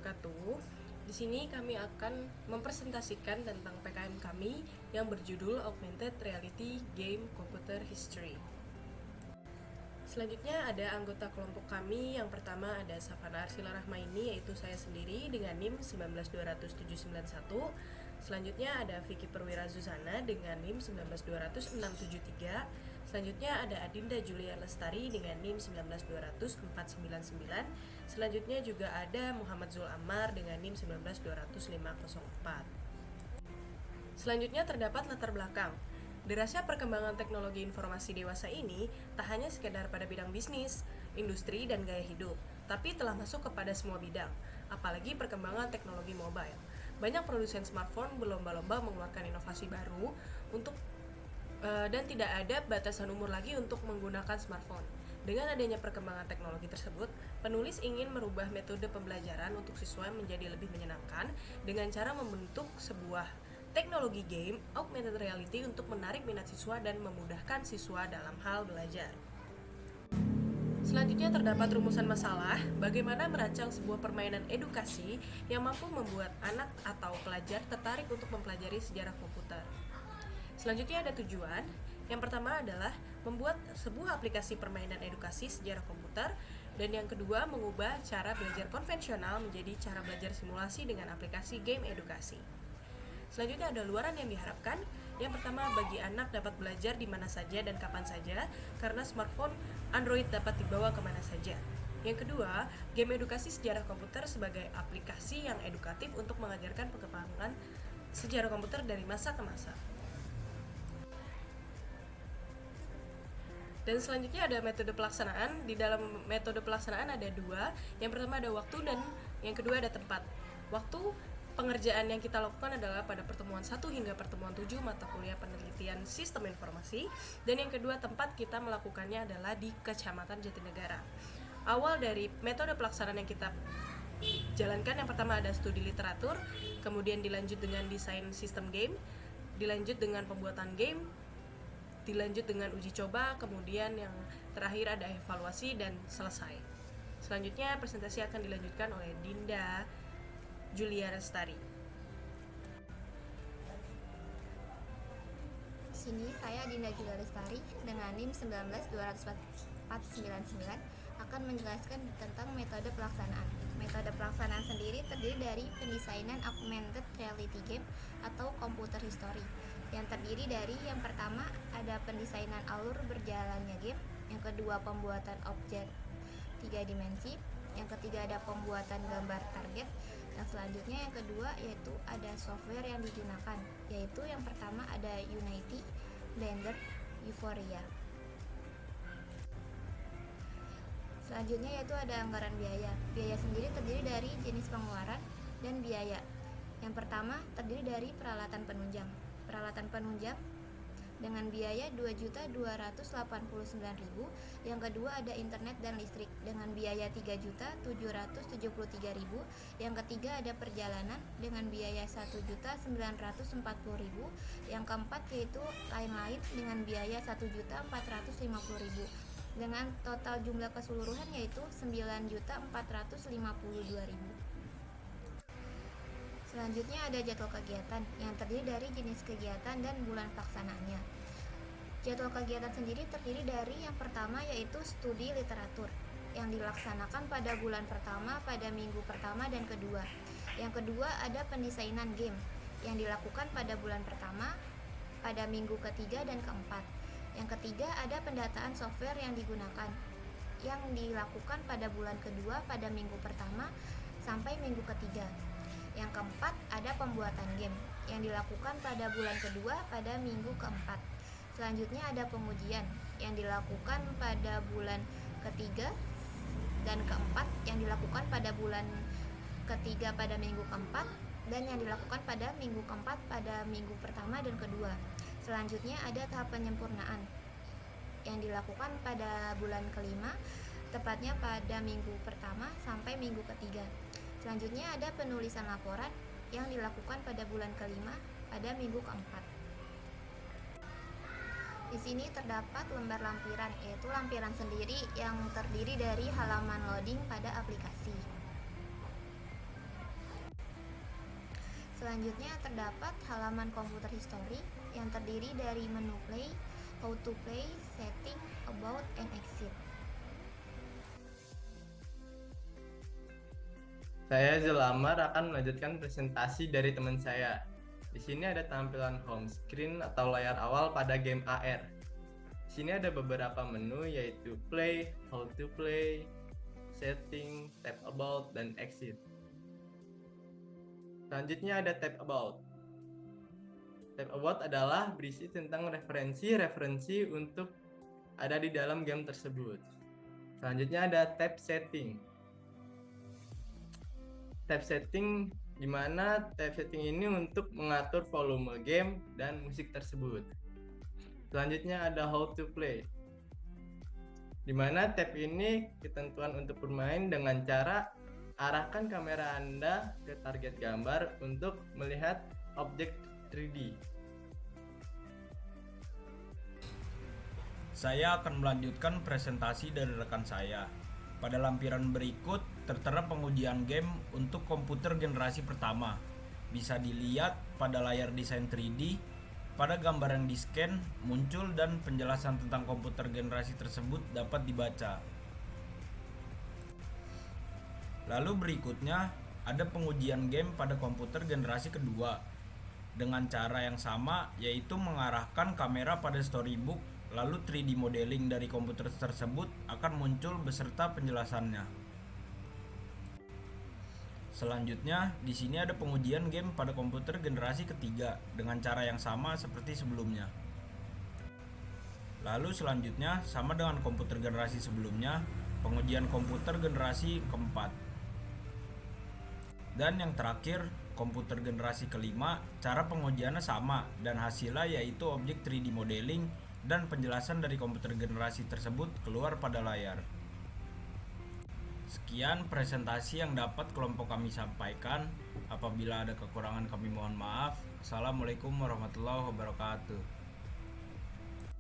wabarakatuh. Di sini kami akan mempresentasikan tentang PKM kami yang berjudul Augmented Reality Game Computer History. Selanjutnya ada anggota kelompok kami. Yang pertama ada Safana Arsila Rahmaini, yaitu saya sendiri dengan NIM 1920791. Selanjutnya ada Vicky Perwira Zuzana dengan NIM 1920673. Selanjutnya ada Adinda Julia Lestari dengan NIM 1920499. Selanjutnya juga ada Muhammad Zul Ammar dengan NIM 1920504. Selanjutnya terdapat latar belakang. Derasnya perkembangan teknologi informasi dewasa ini tak hanya sekedar pada bidang bisnis, industri, dan gaya hidup, tapi telah masuk kepada semua bidang, apalagi perkembangan teknologi mobile. Banyak produsen smartphone berlomba-lomba mengeluarkan inovasi baru dan tidak ada batasan umur lagi untuk menggunakan smartphone. Dengan adanya perkembangan teknologi tersebut, penulis ingin merubah metode pembelajaran untuk siswa menjadi lebih menyenangkan dengan cara membentuk sebuah teknologi game augmented reality untuk menarik minat siswa dan memudahkan siswa dalam hal belajar. Selanjutnya terdapat rumusan masalah, bagaimana merancang sebuah permainan edukasi yang mampu membuat anak atau pelajar tertarik untuk mempelajari sejarah komputer. Selanjutnya ada tujuan. Yang pertama adalah membuat sebuah aplikasi permainan edukasi sejarah komputer, dan yang kedua mengubah cara belajar konvensional menjadi cara belajar simulasi dengan aplikasi game edukasi. Selanjutnya ada luaran yang diharapkan. Yang pertama, bagi anak dapat belajar di mana saja dan kapan saja karena smartphone Android dapat dibawa kemana saja. Yang kedua, game edukasi sejarah komputer sebagai aplikasi yang edukatif untuk mengajarkan perkembangan sejarah komputer dari masa ke masa. Dan selanjutnya ada metode pelaksanaan. Di dalam metode pelaksanaan ada dua. Yang pertama ada waktu dan yang kedua ada tempat. Waktu pengerjaan yang kita lakukan adalah pada pertemuan 1 hingga pertemuan 7 mata kuliah penelitian sistem informasi, dan yang kedua tempat kita melakukannya adalah di Kecamatan Jatinegara. Awal dari metode pelaksanaan yang kita jalankan, yang pertama ada studi literatur, kemudian dilanjut dengan desain sistem game, dilanjut dengan pembuatan game, dilanjut dengan uji coba, kemudian yang terakhir ada evaluasi dan selesai. Selanjutnya presentasi akan dilanjutkan oleh Dinda Julia Lestari. Sini saya Dinda Julia Lestari dengan NIM 1920499 akan menjelaskan tentang metode pelaksanaan. Metode pelaksanaan sendiri terdiri dari pendesainan augmented reality game atau computer history, yang terdiri dari yang pertama ada pendesainan alur berjalannya game, yang kedua pembuatan objek 3 dimensi, yang ketiga ada pembuatan gambar target, yang selanjutnya yang kedua yaitu ada software yang digunakan, yaitu yang pertama ada Unity, Blender, Euphoria. Selanjutnya yaitu ada anggaran biaya. Biaya sendiri terdiri dari jenis pengeluaran dan biaya. Yang pertama terdiri dari peralatan penunjang. Peralatan penunjang dengan biaya 2.289.000. Yang kedua ada internet dan listrik dengan biaya 3.773.000. Yang ketiga ada perjalanan dengan biaya 1.940.000. Yang keempat yaitu lain-lain dengan biaya 1.450.000. Dengan total jumlah keseluruhan yaitu 9.452.000. Selanjutnya ada jadwal kegiatan yang terdiri dari jenis kegiatan dan bulan pelaksanaannya. Jadwal kegiatan sendiri terdiri dari yang pertama yaitu studi literatur yang dilaksanakan pada bulan pertama, pada minggu pertama dan kedua. Yang kedua ada pendesainan game yang dilakukan pada bulan pertama, pada minggu ketiga dan keempat. Yang ketiga ada pendataan software yang digunakan yang dilakukan pada bulan kedua, pada minggu pertama sampai minggu ketiga. Yang keempat ada pembuatan game yang dilakukan pada bulan kedua, pada minggu keempat. Selanjutnya ada pengujian yang dilakukan pada bulan ketiga dan keempat, yang dilakukan pada bulan ketiga pada minggu keempat, dan yang dilakukan pada minggu keempat pada minggu pertama dan kedua. Selanjutnya ada tahap penyempurnaan yang dilakukan pada bulan kelima, tepatnya pada minggu pertama sampai minggu ketiga. Selanjutnya ada penulisan laporan yang dilakukan pada bulan kelima pada minggu keempat. Di sini terdapat lembar lampiran, yaitu lampiran sendiri yang terdiri dari halaman loading pada aplikasi. Selanjutnya terdapat halaman komputer history yang terdiri dari menu play, how to play, setting, about, and exit. Saya Zulamar akan melanjutkan presentasi dari teman saya. Di sini ada tampilan home screen atau layar awal pada game AR. Di sini ada beberapa menu yaitu play, how to play, setting, tab about, dan exit. Selanjutnya ada tab about. Tab about adalah berisi tentang referensi untuk ada di dalam game tersebut. Selanjutnya ada tab setting. Tab setting di mana tab setting ini untuk mengatur volume game dan musik tersebut. Selanjutnya ada how to play. Di mana tab ini ketentuan untuk bermain dengan cara arahkan kamera Anda ke target gambar untuk melihat objek 3D. Saya akan melanjutkan presentasi dari rekan saya. Pada lampiran berikut tertera pengujian game untuk komputer generasi pertama. Bisa dilihat pada layar desain 3D, pada gambar yang di-scan muncul dan penjelasan tentang komputer generasi tersebut dapat dibaca. Lalu berikutnya ada pengujian game pada komputer generasi kedua dengan cara yang sama, yaitu mengarahkan kamera pada storybook, lalu 3D modeling dari komputer tersebut akan muncul beserta penjelasannya. Selanjutnya, di sini ada pengujian game pada komputer generasi ketiga dengan cara yang sama seperti sebelumnya. Lalu selanjutnya, sama dengan komputer generasi sebelumnya, pengujian komputer generasi keempat. Dan yang terakhir, komputer generasi kelima, cara pengujiannya sama dan hasilnya yaitu objek 3D modeling dan penjelasan dari komputer generasi tersebut keluar pada layar. Sekian presentasi yang dapat kelompok kami sampaikan. Apabila ada kekurangan kami mohon maaf. Assalamualaikum warahmatullahi wabarakatuh.